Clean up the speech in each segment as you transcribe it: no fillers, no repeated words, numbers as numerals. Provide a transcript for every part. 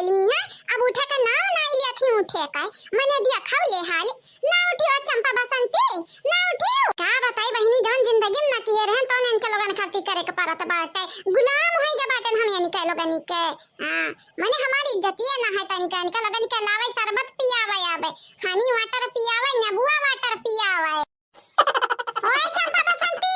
गईली है। अब उठे का नाम नहीं लिया थी उठे का मने दिया खावले हाल ना उठियो चंपा बसंती ना उठियो का बताई बहिनी जौन जिंदगी में ना किए रहन तो इनके लोगन खातिर करे के परत बाटे गुलाम होई गे बाटन हम यानी के लोगन के। हां मने हमारी इज्जतिए ना है तनी का इनका लोगन के लावे शरबत पियावे आवे खानी वाटर पियावे नबुआ वाटर पियावे। ओए चंपा बसंती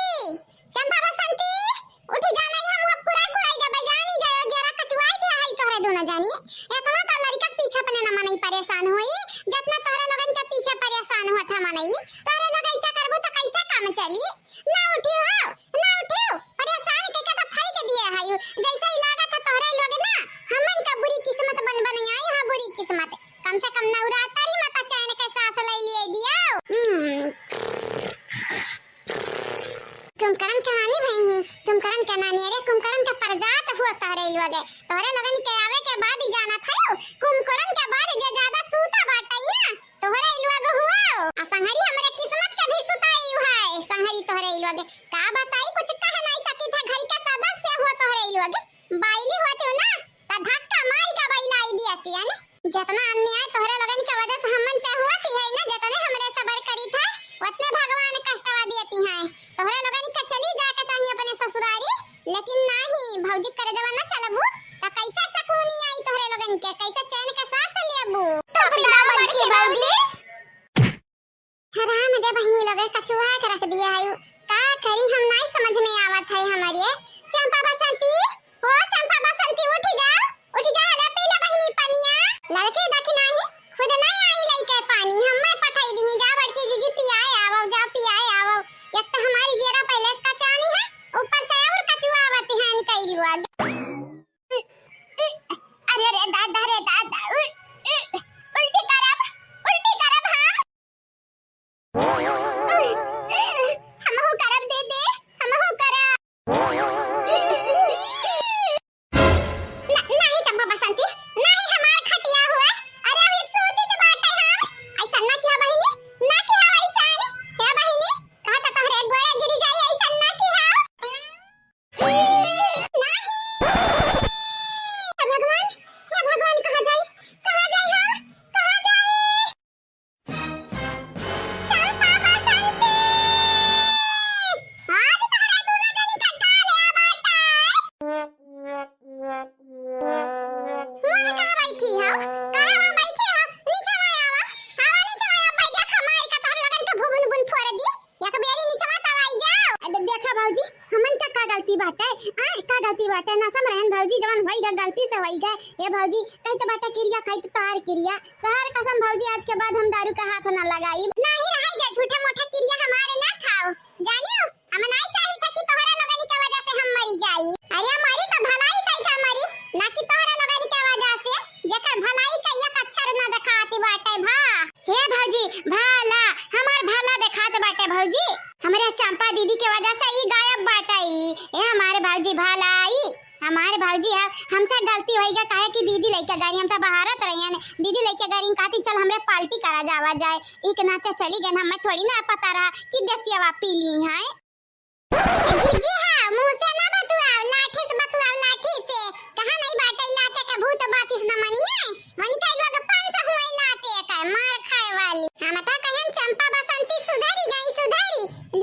उठी जाना ही हम कुराई कुराई दे बजानी जायो जरा कचवाई दे आई तोरे दोनों जानी इतना तो लड़का पीछे पने ना मनई परेशान होई जितना तोरे लोगन के पीछे परेशान होत है मनई तोरे लोग ऐसा करबो तो कैसे काम चली ना उठियो परेशान के तो फाई के दिए है जैसे ही लागत है तोरे लोग ना हमन का बुरी किस्मत बन आई है बुरी किस्मत कम से कम नौरा तारी माता चैन के सांस ले लिए दियो। कुमकरण कहानी भई कुमकरण कहानी अरे कुमकरण का प्रजात हुआ तोरे लोगन के आवे के बाद ही जाना था कुमकरण के बाद जे ज्यादा सूता बाटई ना तोरे लोग हुआ आ संहरी हमरे किस्मत के भी सुताई है संहरी तोरे लोग का बताई कुछ कह नहीं सकी था घर के सदस्य हुआ तोरे लोग बाइली होते हो ना त धक्का मार के बैलाई दियाती यानी जितना अन्याय तोरे लोगन के वजह से हमन पे हुआती है ना जितने हमरे सबर करी था उतने भगवान कष्टवा देती हैं तोरे लोगन के चली जाके चाहिए अपने ससुरारी लेकिन नहीं भौजी करे जवा ना चलबू त कैसे सुकूनी आई तोरे लोगन के कैसे चैन के सांस लेबू टपला बन के बाउली हराम दे बहिनी लोग कचुआ के रख दिया है का करी हम नहीं समझ में आवत है हमारे। चंपा बसंती उठ जा हला पीला बहिनी पनिया लड़के देखी नहीं खुद नहीं आई लइके पानी हम मैं पठाई दी जा बड़की जीजी पियाए आवो जा पियाए आवो एक तो हमारी जेरा पहले का चानी है ऊपर से और कचुआ आवत है निकलुआ अरे दादा उल्टी करब हां हमहु करब दे हमहु करब नहीं चंपा बसंती नहीं हमार खटिया हुआ अरे अभी सोती तो बात है हम ऐसा ना किया बहिनी ना किया ऐसा नहीं है बहिनी कहा तो तोहरे गोया गिरी जाई ऐसा ना किया नहीं हे भगवान कहां जाई हम कहां जाई चंपा बसंती आज तोहरा दोनों जनी का काले बाटा कहां बैठी हो नीचे आवा नीचे आवा भाई देखा मार का तोहर लगन के भुवन बुन फोड़ दी एक बेरी नीचे मत आई जाओ अरे देखा भौजी हमन का गलती बाटे का गलती बाटे ना सम रहन भौजी जवन होई गा गलती से होई गए ए भौजी कहि तो बाटे क्रिया कहि तो तोहार कसम भौजी आज के बाद हम दारू का हाथ ना लगाई नहीं रही गे झूठे मोठे क्रिया हमारे ना खाओ जानियो हम नहीं चाही था कि तोहरा लगन के वजह से हम मरी जाई अरे हमारी तो भलाई कहि का मरी ना कि तोहरा लगन के वजह से जेकर भलाई का एक अक्षर ना दिखाती बाटे भा हे भौजी भला हमार भला दिखात बाटे भौजी हमरे चंपा दीदी के वजह से ई गायब बाटई ए हमारे भौजी भलाई हमारे भौजी है हमसे गलती होई गा काहे कि दीदी लेके गाड़ी हम त बहारत रहियन दीदी लेके गाड़ी काती चल हमरे पार्टी करा जावा जाए एक नाते चली गन हमें थोड़ी ना पता रहा कि देसियावा पी ली है जीजी हां मुंह से ना बतुआओ लाठी से कहां नहीं बाटे लाते के भूत बातिस न मनिए मनी के लोग 500 हुए लाते का मार खाए वाली हम त कहन चंपा बसंती सुधरी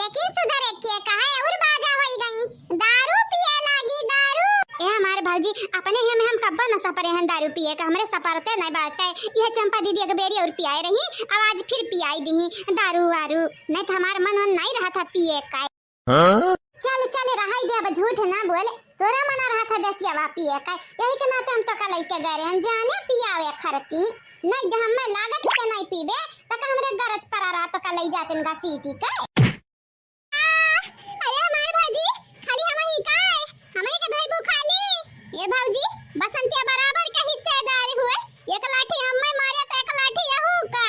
लेकिन सुधरे के कहा और बाजा होई गई दारू पिए लागी दारू ए हमारे भौजी अपने हम कब्बा न सपरे हैं दारू पिए का हमरे सपरते नहीं बाटे यह चंपा दीदी एक बेरी और पियाए रही अब आज फिर पियाई दी दारू वारू नहीं तो हमार मन नहीं रहा था पिए का चल रहाई दे अब झूठ ना बोल तोरा मना रहा था देसियावा पिए का यही के नाते हम तो का लइके गए रहन जाने पियावे खरती नहीं जब हमें लागत से नहीं पीबे तो का हमरे गरज पर रहा तो का लई जाते इनका सीटी का अरे हमारे भौजी खाली हम ही का हमें के धइबू खाली ये भौजी बसंतिया बराबर का हिस्सेदार हुए एक लाठी हमें मारे तो एक लाठी यहू का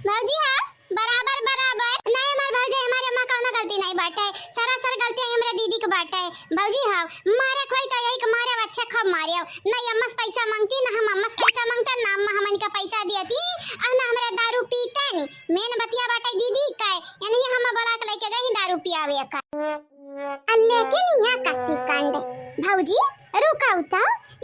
भौजी हां बराबर नहीं हमार भौजी हमारे मां कौनो गलती नहीं बाटे सरासर गलती हमरे दीदी के बाटे भौजी हां मारे कोई तो यही के मारे अच्छा खब मारे नहीं अम्मा से पैसा मांगती ना हम अम्मा से पैसा मांगता ना अम्मा हमन का पैसा देती अब ना हमरे दारू पीते नहीं मेन बतिया बाटे दीदी का यानी हम बोला के लेके गई दारू पियावे का लेकिन यहाँ कसी कांड भौजी रुकाऊ तो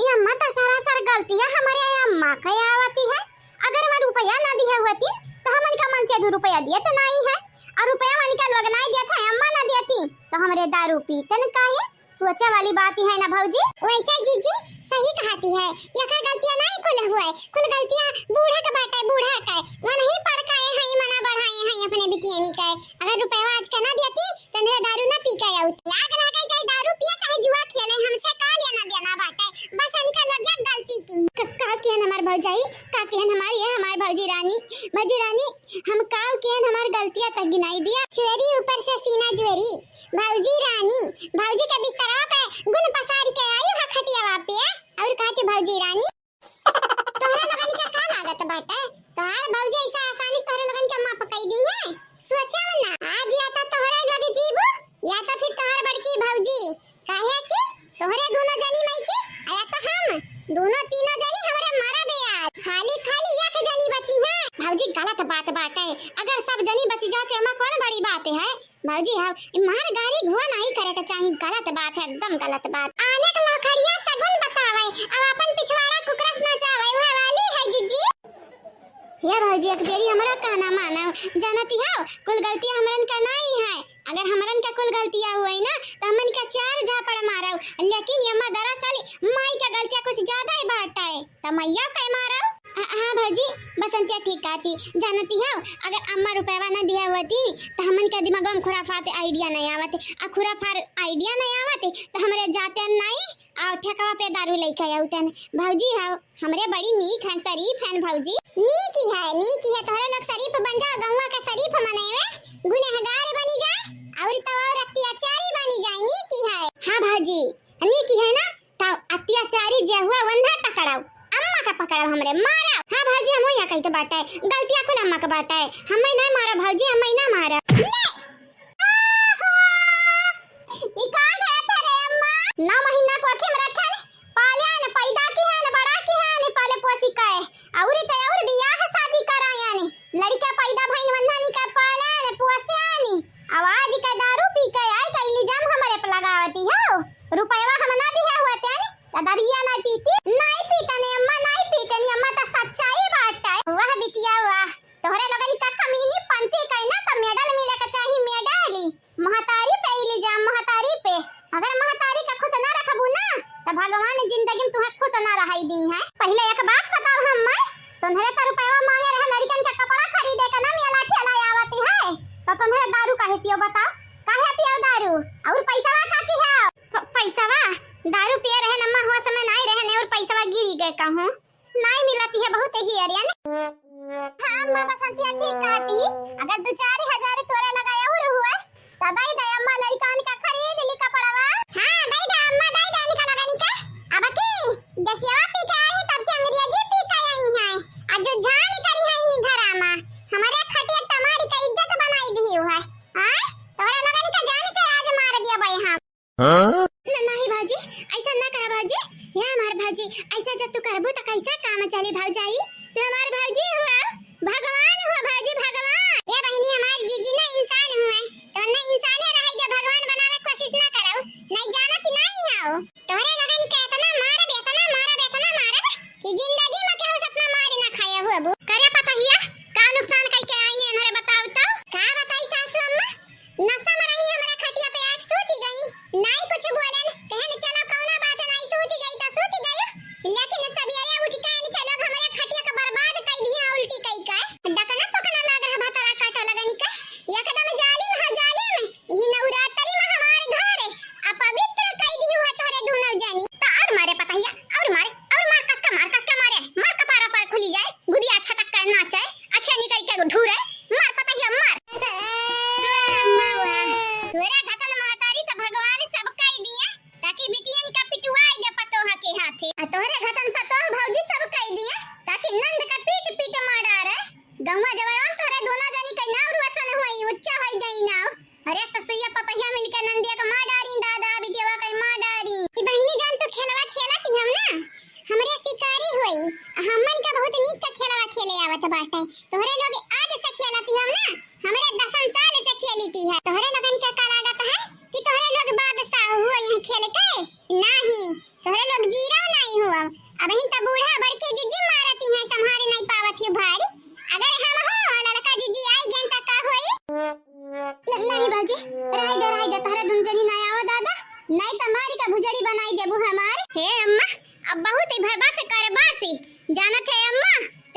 ये अम्मा तो सरासर गलतियां हमारे अम्मा रुपया आवती है। अगर मैं रुपया ना दिया हुआती तो हमन का मन से 2 रुपया दिए तो नहीं है, और रुपया मन का लोग नहीं देता है, अम्मा ना देती तो हमरे दारू पीते न काहे। सोचा वाली बात ही है ना भौजी। वैसा जीजी सही कहती है, ये का गलतियां नहीं खुल हुआ है, कुल गलतियां बूढ़ा का बाटा है, बूढ़ा का है। वो नहीं पड़काए हैं, मना बढ़ाए हैं अपने बिटिया नी का। अगर रुपया आज का ना देती तो अंदर दारू ना पी के आउत। लाग लागे चाहे दारू पिए चाहे जुआ खेले, हमसे का लेना देना बाटा है। बस इनका लग गया गलती की। का केन हमार भौजाई, का केन हमारी है, हमार भौजी रानी। भौजी रानी हम का केन हमार गलतियां तक गिनाई दिया। चोरी ऊपर से सीना जोरी। भौजी रानी, भौजी के बिस्तरा पे गुन पसारी के आई है खटिया पे, और कहती भौजी रानी तोहरे लगन के का लागत बाटे। तोहार भौजी ऐसा आसानी से तोहरे लगन के अम्मा पकाई दी है। सोचा ना आज या तो तोहरे लगे जीबू या तो फिर तोहर बड़की भौजी, काहे कि तोहरे दोनों जनी मई के या तो हम दोनों तीनों जनी हमरे मारा बे। आज खाली खाली एक जनी बची है। भौजी गलत बात बाटे, अगर सब जनी बच जाओ तो एमा कौन बड़ी बात है भौजी। हाँ मार गाड़ी घुआ नहीं करे के चाहिए, गलत बात है, एकदम गलत बात। आने का लखड़िया सगुन बतावे, अब अपन पिछवाड़ा कुकरस नचावे वो वाली है जीजी। ये भौजी एक देरी हमरा का ना मानो, जानती हो कुल गलती हमरन का नहीं है। अगर हमरन का कुल गलतियां हुई ना तो हमन का 4 झापड़ मारो, लेकिन यम्मा दरअसल माई का गलतियां कुछ ज्यादा ही बाटा है तो मैया पे मारो। हाँ भौजी बसंतिया ठीक कहती, जानती हो अगर अम्मा रुपया ना दिया होती तो हमन के दिमाग में खुराफात आइडिया नहीं आवते, आ खुराफार आइडिया नहीं आवते तो हमरे जाते नहीं और ठेकवा पे दारू लेके आउतन। भौजी हां हमरे बड़ी नीक है, शरीफ है भौजी। नीक ही है, नीक ही है। तोहरे लोग शरीफ बन जाओ, गौवा का शरीफ मनेवे, गुनहगार बनी जाए और तो और अत्याचारी बनी जाए। नीक ही है। हां भौजी नीक ही है ना, तो अत्याचारी जे हुआ वंधा पकड़ाओ, अम्मा का पकड़ाओ, हमरे मारा। हां भौजी हम यहाँ कहीं तो बाटा है, गलतियां कुल अम्मा का बाटा है, हमें नहीं मारा भौजी, हमें ना मारा। ई का है तेरे अम्मा 9 महीना को अखिम रखल पाले न पैदा की है न बड़ा की है न पाले पोसी का है, और ते और बियाह शादी कराया ने लड़का पैदा भइन वंधानी का पाले न पोसियानी। आवाज का दारू पी के आई का इल्जाम हमारे पे लगावती हो। रुपया हम ना दिया हुआ त्यानी दादरिया नहीं पीती, नहीं पीता ने अम्मा, नहीं पीते ने अम्मा, तो सच्चाई बात है। वाह बिटिया वाह, तोहरे लगनी का कमीनी पंपी कई ना तो मेडल मिले के चाहिए, मेडल महतारी पे इल्जाम, महतारी पे। अगर महतारी का खुश ना रखबू ना तो भगवान जिंदगी में तुम्हें खुश ना रहाई दी है। पहले एक बात बताओ हम तुम्हारे तो रुपया मांगे रहे लड़कन का कपड़ा खरीदे का ना मेला ठेला आवती है, तो तुम्हारे दारू काहे पियो बताओ, काहे पियो दारू, और पैसावा काकी है पैसावा दारू पिए रहे नम्मा हुआ समय नहीं रहने और पैसावा गिरी गए कहूं नहीं मिलती है बहुत ही अरिया ने। हां अम्मा बसंतिया ठीक कहती, अगर 2-4 हजार तोरा लगाया हुआ तो दई दे अम्मा लड़कन का खरीद ली कपड़ावा। हां दई दे अम्मा, दई दे निकल लगानी का। अब की दसिया पी के आई तब के अंग्रेजी पी के आई है, आज जो जान करी है ही घरामा हमारे खटिया तुम्हारी का इज्जत बनाई दी हुआ है। हां तोरा लगानी का जान से आज मार दिया भाई हम। हां नहीं भाजी ऐसा ना करा भाजी, या हमार भाजी ऐसा जब तू करबो तो कैसा काम चले भाई, तू हमार भाजी हुआ, भगवान हुआ भाजी, भगवान। ये बहनी हमार जीजी ना इंसान हुआ, तो ना इंसान रहे जो भगवान बनावे कोशिश ना करो, नहीं जानत नहीं आओ। तोरे लगन के इतना मार कि जिंदगी में केहू सपना मार ना खाया हुआ बु। करे पता हिया का नुकसान कई के आई है हमरे बताओ तो। का बताई सासू अम्मा, नशा में रही हमरे खटिया पे आके सूती गई, नहीं कुछ बोलन, कहन चलो कौना बात नहीं सूती गई तो सूती गई, लेकिन सवेरे उठ के निकल लोग हमरे खटिया का बर्बाद कर दिया, उल्टी कई का डकना पकना लग रहा भतरा काटा लगनी का। एकदम जालिम है जालिम, ई नवरात्रि में हमारे घर अपवित्र कई दी हुआ तोरे दोनों जनी। तो और मारे पता हिया, और मार कस का मारे, मार कपारा पर खुली जाए, गुदिया छटक कर नाचे, आंखें निकल के ढूरे, मार पता हिया मार। तोरा घटन महतारी तो भगवान सब कई दिए ताकि बिटियन का पिटवाई दे पतोहा के हाथे, आ तोरे घटन पतोह भौजी सब कई दिए ताकि नंद का पीट मारा रे गौवा जवान तोरे दोनों जनी कई नाव रुसन होई उच्चा होई जाई नाव। अरे ससुया पतोहिया मिलके नंदिया का मार डारी, दादा बिटिया का मार डारी। ई बहिनी जान तो खेलवा खेलती हम ना, हमरे शिकारी होई, हमन का बहुत नीक का खेलवा खेले आवत बाटे। तोहरे लोग आज से खेलती हम ना, हमरे 10 साल से खेलती है। तोहरे लगन का लागत है कि तोहरे लोग बादशाह हुआ यहां खेल के नहीं, तोहरे लोग जीरो नहीं हुआ। अब इन त बूढ़ा बड़के जिज्जी मारती है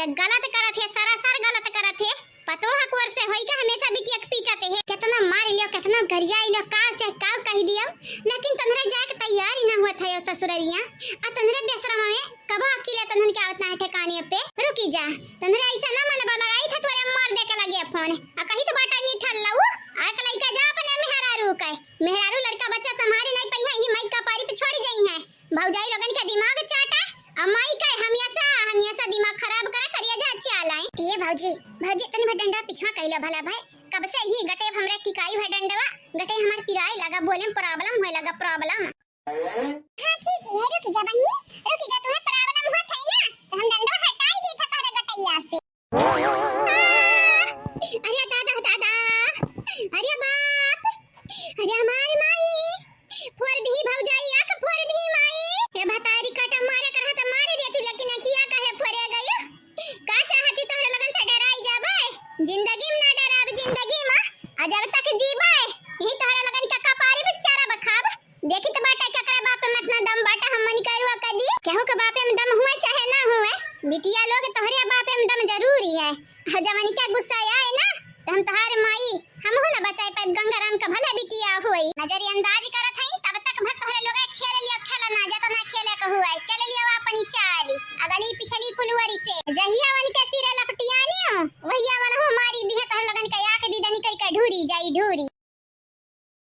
गलत करत है, सरासर गलत करत है। पतो हकवर से होई के हमेशा बिटिया के पीटते है, कितना मार लियो, कितना गरियाई लियो, का से का कह दियो, लेकिन तनरे जाए के तैयार ही ना हुआ था यो ससुररिया। आ तनरे बेशरम है, कबो अकेले तनन के आवत ना ठिकाने पे। रुकी जा, तनरे ऐसा ना मन लगाई था तोरे मार दे के लगे फोन। आ कही तो बाटा नी ठल लाऊ, आ के लइका जा अपने मेहरारू के। मेहरारू लड़का बच्चा संभाले नहीं पई है, ही माई का पारी पे छोड़ जाई है। भौजाई लोगन का दिमाग चाटा, अमाई का हमेशा दिमाग खराब करे करिया जा चालाई। ये भौजी तनी डंडा पीछा कइला भला भाई, कब से ही गटे हमरे टिकाई है डंडवा, गटे हमर पिराई लगा, बोले प्रॉब्लम होए लगा प्रॉब्लम। हां ठीक है, रुक जा बहनी, रुक जा, तुम्हें प्रॉब्लम होत है ना, तो हम डंडा हटाई दी था तोरे गटैया से। अरे दादा, अरे बाप, अरे हमारी माई फोड़ दी भौजाई, आंख फोड़ दी माई। ये भतारी काटा मारे कर त मारे दे तू, लेकिन अखिया काहे फोड़े गयो? का चाहती तोहरे लगन से डराई जाबे? जिंदगी में ना डराब, जिंदगी में आ जब तक जीबे यही तोहरे लगन का कपारी पे चारा बखाब। देखी त बाटा चकरा बाप में इतना दम बाटा हम मन करवा कदी, केहू के बाप में दम हुए चाहे ना हुए, बिटिया लोग तोहरे बाप में दम जरूरी है। जवानी का गुस्सा आए ना तो हम तोहार माई हम हो ना बचाई पाए, गंगाराम का भला बिटिया होई। नजरी अंदाज करत हई, तब तक भर तोहरे लोग खेल लियो, खेला ना जा तो ना खेले के हुआ, चल लियो अपनी चाली अगली पिछली कुलवरी से। जहिया वन के सिरे लपटियानी हो वहिया वन हमारी दी है, तोहर लगन का आंख दीदा निकल के ढूरी जाई ढूरी।